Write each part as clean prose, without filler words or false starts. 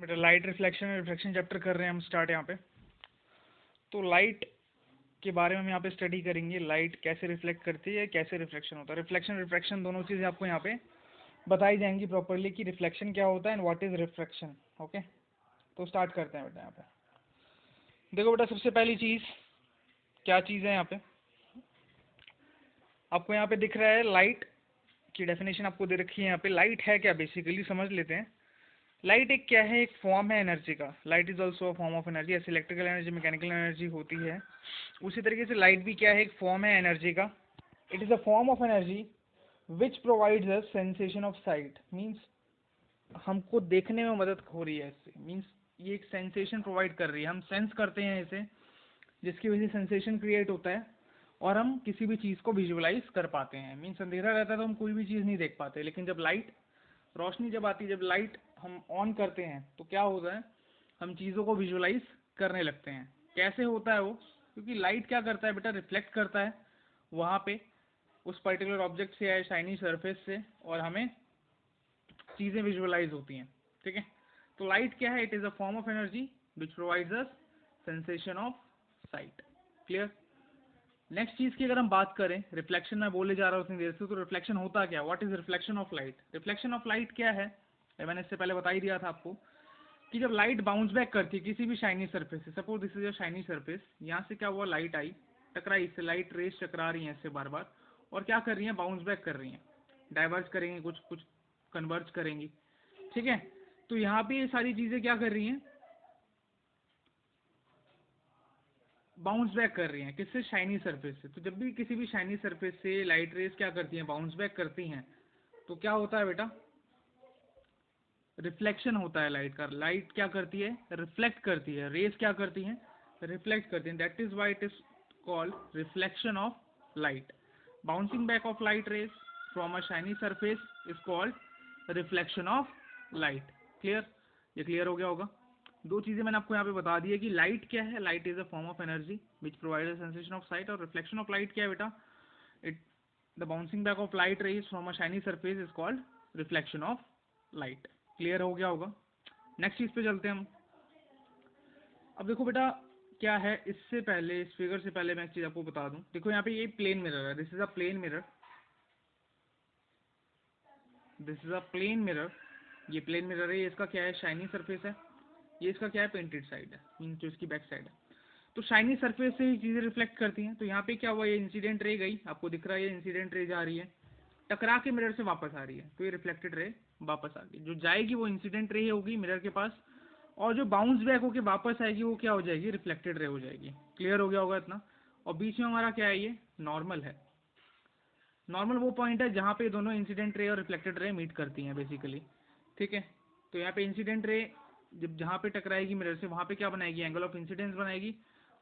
बेटा light reflection और refraction chapter कर रहे हैं हम स्टार्ट यहाँ पे। तो लाइट के बारे में हम यहाँ पे स्टडी करेंगे, लाइट कैसे रिफ्लेक्ट करती है, कैसे रिफ्लेक्शन होता है। रिफ्लेक्शन रिफ्रैक्शन दोनों चीज़ें आपको यहाँ पे बताई जाएंगी प्रॉपरली कि रिफ्लेक्शन क्या होता है and what is refraction. Okay, तो स्टार्ट करते हैं बेटा। यहाँ पे देखो बेटा, सबसे पहली चीज़ क्या चीज़ है यहाँ पे, आपको यहाँ पे दिख रहा है लाइट की डेफिनेशन आपको दे रखी है यहाँ पे। लाइट है क्या, बेसिकली समझ लेते हैं। लाइट एक क्या है, एक फॉर्म है एनर्जी का। Light is also a form of energy. ऐसे इलेक्ट्रिकल एनर्जी, मैकेनिकल एनर्जी होती है, उसी तरीके से लाइट भी क्या है, एक फॉर्म है एनर्जी का। It is a form of energy which provides a sensation of site. Means हमको देखने में मदद हो रही है इससे। मीन्स ये एक सेंसेशन प्रोवाइड कर रही है, हम सेंस करते हैं इसे, जिसकी वजह से सेंसेशन क्रिएट होता है और हम किसी भी चीज़ को विजुअलाइज कर पाते हैं। मीन्स अंधेरा रहता है तो हम कोई भी चीज़ नहीं देख पाते, लेकिन जब लाइट, रोशनी जब आती है, जब लाइट हम ऑन करते हैं तो क्या होता है, हम चीज़ों को विजुअलाइज करने लगते हैं। कैसे होता है वो, क्योंकि लाइट क्या करता है बेटा, रिफ्लेक्ट करता है वहाँ पे उस पर्टिकुलर ऑब्जेक्ट से या शाइनी सरफेस से, और हमें चीज़ें विजुअलाइज होती हैं। ठीक है, तो लाइट क्या है, it is a form of energy which provides us sensation of sight. Clear. Next चीज़ की अगर हम बात करें, रिफ्लेक्शन में बोले जा रहा हूँ उतनी देर से, तो रिफ्लेक्शन होता क्या, what is reflection of light. Reflection of light क्या है, मैंने इससे पहले बता ही दिया था आपको कि जब लाइट बाउंस बैक करती है किसी भी शाइनी सरफेस से, suppose this is a shiny surface, यहाँ से क्या हुआ, लाइट आई, टकराई, इससे लाइट रेस टकरा रही हैं इससे बार बार, और क्या कर रही हैं, बाउंस बैक कर रही हैं, डाइवर्ज करेंगी, कुछ कुछ कन्वर्ज करेंगी। ठीक है, तो यहाँ पे ये सारी चीज़ें क्या कर रही हैं, बाउंस बैक कर रही हैं, किससे, शाइनी सरफेस से। तो जब भी किसी भी शाइनी सरफेस से लाइट रेस क्या करती हैं, बाउंस बैक करती हैं, तो क्या होता है बेटा, रिफ्लेक्शन होता है लाइट का। लाइट क्या करती है, रिफ्लेक्ट करती है, रेस क्या करती हैं, रिफ्लेक्ट करती हैं। That is why it is called reflection of light. Bouncing back of light rays from a shiny surface is called reflection of light. Clear, ये क्लियर हो गया होगा। दो चीजें मैंने आपको यहाँ पे बता दी है कि लाइट क्या है, light is a form of energy which provide sensation of site, और रिफ्लेक्शन ऑफ लाइट क्या है बेटा, it the bouncing back of light rays from a shiny surface is called reflection of light. Clear हो गया होगा। Next चीज पे चलते हैं हम। अब देखो बेटा क्या है, इससे पहले, इस फिगर से पहले मैं एक चीज आपको बता दूं। देखो यहाँ पे ये प्लेन मिरर है, this is a plain mirror, this is a plain mirror. ये प्लेन मिरर है, ये इसका क्या है, शाइनी सरफेस है, ये इसका क्या है, पेंटेड साइड है, मीन जो इसकी बैक साइड है। तो शाइनी सरफेस से ही चीजें रिफ्लेक्ट करती हैं। तो यहाँ पे क्या हुआ, ये इंसिडेंट रे गई, आपको दिख रहा है ये इंसिडेंट रे जा रही है, टकरा के मिरर से वापस आ रही है, तो ये रिफ्लेक्टेड रे वापस आ गई। जो जाएगी वो इंसिडेंट रे होगी मिरर के पास, और जो बाउंस बैक होके वापस आएगी वो क्या हो जाएगी, रिफ्लेक्टेड रे हो जाएगी। क्लियर हो गया होगा इतना। और बीच में हमारा क्या है, ये नॉर्मल है। नॉर्मल वो पॉइंट है जहाँ पे दोनों इंसिडेंट रे और रिफ्लेक्टेड रे मीट करती हैं बेसिकली। ठीक है, तो यहाँ पे इंसिडेंट रे जब जहाँ पे टकराएगी मिरर से, वहाँ पे क्या बनाएगी, एंगल ऑफ इंसिडेंस बनाएगी,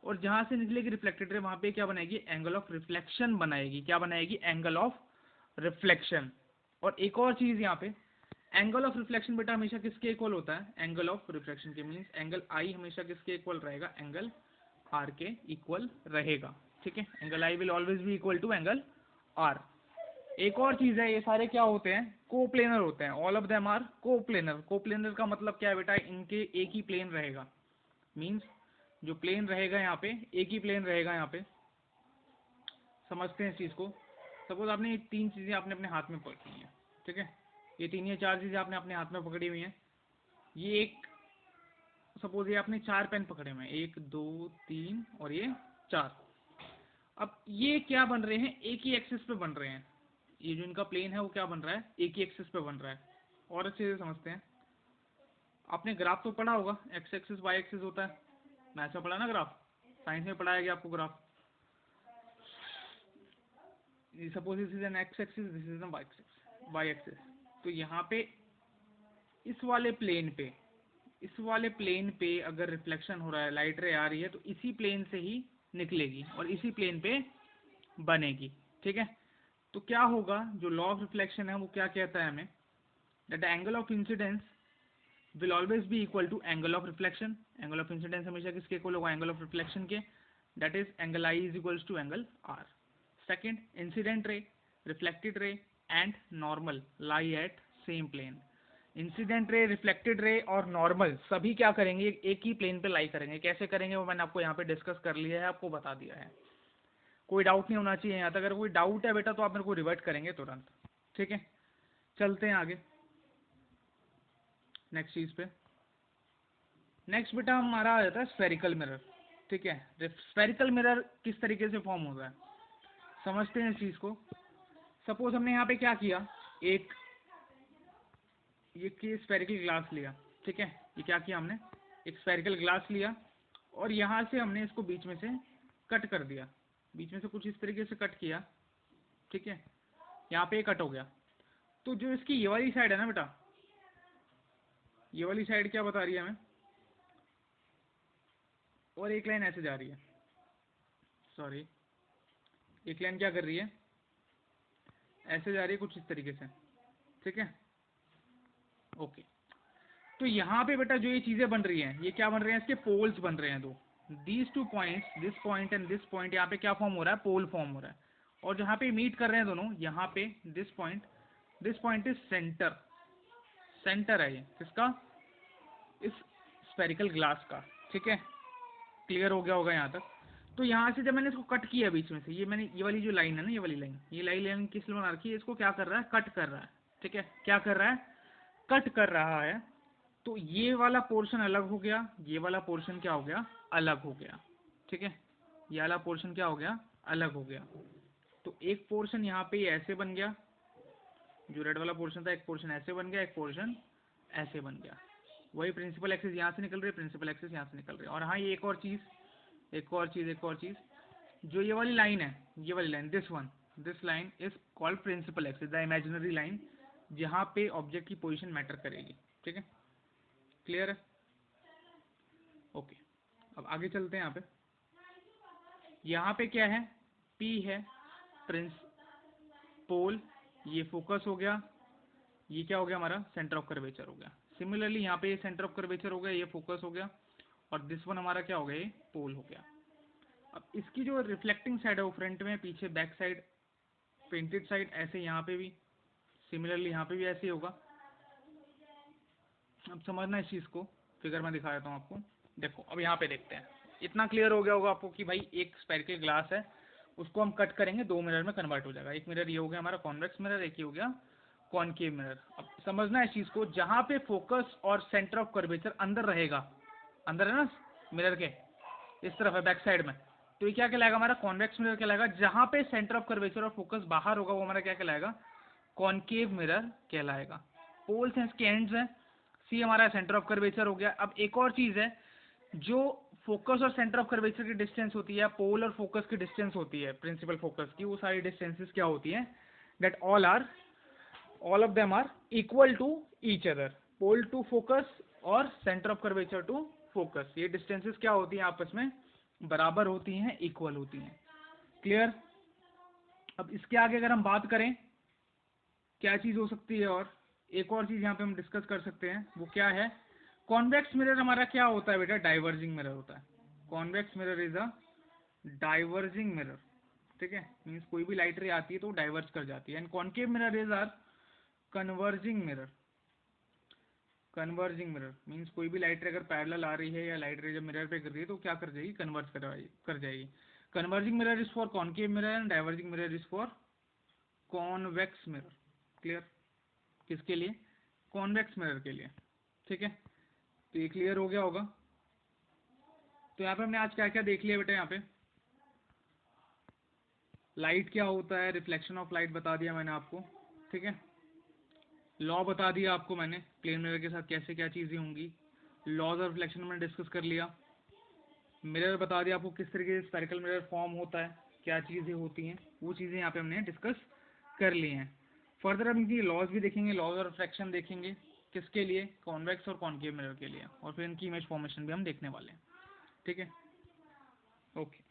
और जहाँ से निकलेगी रिफ्लेक्टेड रे, वहाँ पे क्या बनाएगी, एंगल ऑफ रिफ्लेक्शन बनाएगी। क्या बनाएगी, एंगल ऑफ रिफ्लेक्शन। और एक और चीज यहाँ पे, एंगल ऑफ रिफ्लेक्शन बेटा हमेशा किसके इक्वल होता है, एंगल ऑफ रिफ्लेक्शन के, मीन्स एंगल आई हमेशा किसके इक्वल रहेगा, एंगल आर के इक्वल रहेगा। ठीक है, angle I will always be equal to angle R. एक और चीज है, ये सारे क्या होते हैं, कोप्लेनर होते हैं, all of them are coplanar. Coplanar का मतलब क्या है बेटा, इनके एक ही प्लेन रहेगा, मीन्स जो प्लेन रहेगा यहाँ पे, एक ही प्लेन रहेगा यहाँ पे। समझते हैं इस चीज को। सपोज आपने ये तीन चीजें आपने अपने हाथ में पकड़ी हैं, ठीक है, ये तीन या चार चीजें आपने अपने हाथ में पकड़ी हुई हैं। ये एक, सपोज ये आपने चार पेन पकड़े हुए हैं, एक दो तीन और ये चार। अब ये क्या बन रहे हैं, एक ही एक्सिस पे बन रहे हैं। ये जो इनका प्लेन है वो क्या बन रहा है, एक ही एक्सिस पे बन रहा है। और अच्छे से समझते हैं, आपने ग्राफ तो पढ़ा होगा, एक्स एक्सिस वाई एक्सिस होता है, मैथ्स में पढ़ा ना ग्राफ, साइंस में पढ़ाया गया आपको graph. Suppose this is an X axis, this is an Y axis. तो यहाँ पे इस वाले प्लेन पे, इस वाले प्लेन पे अगर रिफ्लेक्शन हो रहा है, लाइट रे आ रही है, तो इसी प्लेन से ही निकलेगी और इसी प्लेन पे बनेगी। ठीक है, तो क्या होगा, जो लॉ ऑफ रिफ्लेक्शन है वो क्या कहता है हमें, that angle of incidence will always be equal to angle of reflection. Angle of incidence हमेशा किसके इक्वल होगा, एंगल ऑफ रिफ्लेक्शन के, that is angle I is equals to angle R. Second, incident ray, reflected ray and normal lie at same plane. Incident ray, reflected ray और normal सभी क्या करेंगे, एक ही प्लेन पे लाई करेंगे। कैसे करेंगे वो मैंने आपको यहाँ पे डिस्कस कर लिया है, आपको बता दिया है। कोई डाउट नहीं होना चाहिए यहाँ तक। अगर कोई डाउट है बेटा तो आप मेरे को रिवर्ट करेंगे तुरंत, ठीक है। चलते हैं आगे नेक्स्ट चीज पे। नेक्स्ट बेटा हमारा आ जाता है स्फेरिकल मिरर, ठीक है। स्फेरिकल मिरर किस तरीके से फॉर्म होता है समझते हैं इस चीज को। सपोज हमने यहाँ पे क्या किया, एक ये स्फेरिकल ग्लास लिया, ठीक है। ये क्या किया हमने, एक स्फेरिकल ग्लास लिया और यहाँ से हमने इसको बीच में से कट कर दिया, बीच में से कुछ इस तरीके से कट किया, ठीक है। यहाँ पे कट हो गया। तो जो इसकी ये वाली साइड है ना बेटा, ये वाली साइड क्या बता रही है हमें, और एक लाइन ऐसे जा रही है, सॉरी एक लाइन क्या कर रही है, ऐसे जा रही है कुछ इस तरीके से, ठीक है। ओके, तो यहाँ पे बेटा जो ये चीजें बन रही हैं, ये क्या बन रहे हैं, इसके पोल्स बन रहे हैं दो। These two points, this point and this point, यहाँ पे क्या फॉर्म हो रहा है, पोल फॉर्म हो रहा है। और जहाँ पे मीट कर रहे हैं दोनों, यहाँ पे this point is centre, centre है ये किसका, इस स्फेरिकल ग्लास का, ठीक है। क्लियर हो गया होगा यहाँ तक। तो यहाँ से जब मैंने इसको कट किया बीच में से, ये वाली जो लाइन है ना, ये वाली लाइन, ये लाइन किस लिए बना रखी है, इसको क्या कर रहा है, कट कर रहा है, ठीक है। क्या कर रहा है, कट कर रहा है। तो ये वाला पोर्शन अलग हो गया, ये वाला पोर्शन क्या हो गया, अलग हो गया, ठीक है। ये वाला पोर्शन क्या हो गया, अलग हो गया। तो एक पोर्शन यहाँ पे ऐसे बन गया, जो रेड वाला पोर्शन था, एक पोर्शन ऐसे बन गया, एक पोर्शन ऐसे बन गया। वही प्रिंसिपल एक्सिस यहाँ से निकल रही है, प्रिंसिपल एक्सिस यहाँ से निकल रही है। और हाँ, ये एक और चीज, जो ये वाली लाइन है, ये वाली line, this line is called principal axis, the imaginary line, जहाँ पे ऑब्जेक्ट की पोजीशन मैटर करेगी, ठीक है। क्लियर है, ओके। अब आगे चलते हैं। यहाँ पे क्या है, P है पोल, ये फोकस हो गया, ये क्या हो गया हमारा, सेंटर ऑफ कर्वेचर हो गया। सिमिलरली यहाँ पे ये सेंटर ऑफ कर्वेचर हो गया, ये फोकस हो गया, और दिस वन हमारा क्या हो गया, ये पोल हो गया। अब इसकी जो रिफ्लेक्टिंग साइड है वो फ्रंट में, पीछे बैक साइड, पेंटेड साइड, ऐसे यहाँ पे भी, सिमिलरली यहाँ पे भी ऐसे ही होगा। अब समझना इस चीज को, फिगर में दिखा देता हूँ आपको। देखो अब यहाँ पे देखते हैं, इतना क्लियर हो गया होगा आपको कि भाई एक स्फेरिकल ग्लास है, उसको हम कट करेंगे, दो मिरर में कन्वर्ट हो जाएगा। एक मिरर ये हो गया हमारा कॉन्वेक्स मिरर, एक ही हो गया कॉनकेव मिरर। अब समझना इस चीज को, जहाँ पे फोकस और सेंटर ऑफ कर्वेचर अंदर रहेगा, अंदर है ना मिरर के, इस तरफ है बैक साइड में, तो ये क्या कहलाएगा, हमारा कॉन्वेक्स मिरर कहलाएगा। जहाँ पे सेंटर ऑफ कर्वेचर और फोकस बाहर होगा वो हमारा क्या कहलाएगा, कॉनकेव मिरर कहलाएगा। पोल्स हैं, इसके एंड्स हैं, सी हमारा सेंटर ऑफ कर्वेचर हो गया। अब एक और चीज है, जो फोकस और सेंटर ऑफ कर्वेचर की डिस्टेंस होती है, पोल और फोकस की डिस्टेंस होती है, प्रिंसिपल फोकस की, वो सारी डिस्टेंसेस क्या होती हैं, that all of them are equal to each other. Pole to focus और centre of curvature to focus, ये डिस्टेंसेस क्या होती हैं, आपस में बराबर होती हैं, इक्वल होती हैं। क्लियर। अब इसके आगे अगर हम बात करें क्या चीज हो सकती है, और एक और चीज यहाँ पे हम डिस्कस कर सकते हैं, वो क्या है, कॉन्वेक्स मिरर हमारा क्या होता है बेटा, डाइवर्जिंग मिरर होता है। Convex mirror is a diverging mirror, ठीक है। मीन्स कोई भी लाइट रे आती है तो डाइवर्ज कर जाती है। And concave mirror is are converging mirror. Converging mirror means कोई भी लाइट रे अगर पैरेलल आ रही है, या लाइट रे जब मिरर पे गिर रही है तो क्या कर जाएगी, कन्वर्ज कर जाएगी। Converging mirror is for concave mirror and diverging mirror is for convex mirror. Clear. किसके लिए, कॉन्वेक्स मिरर के लिए, ठीक है। तो ये क्लियर हो गया होगा। तो यहाँ पे हमने आज क्या क्या देख लिया बेटा, यहाँ पे लाइट क्या होता है, रिफ्लेक्शन ऑफ लाइट बता दिया मैंने आपको, ठीक है। लॉ बता दिया आपको मैंने, प्लेन मिरर के साथ कैसे क्या चीजें होंगी, लॉज ऑफ रिफ्लेक्शन मैंने डिस्कस कर लिया। मिरर बता दिया आपको किस तरीके से स्फेरिकल मिरर फॉर्म होता है, क्या चीजें होती हैं, वो चीजें यहाँ पे हमने डिस्कस कर ली हैं। फर्दर हम इनकी लॉज भी देखेंगे, लॉज ऑफ रिफ्लेक्शन देखेंगे, किसके लिए, कॉन्वेक्स और कॉनकेव मिरर के लिए, और फिर इनकी इमेज फॉर्मेशन भी हम देखने वाले हैं, ठीक है। ओके।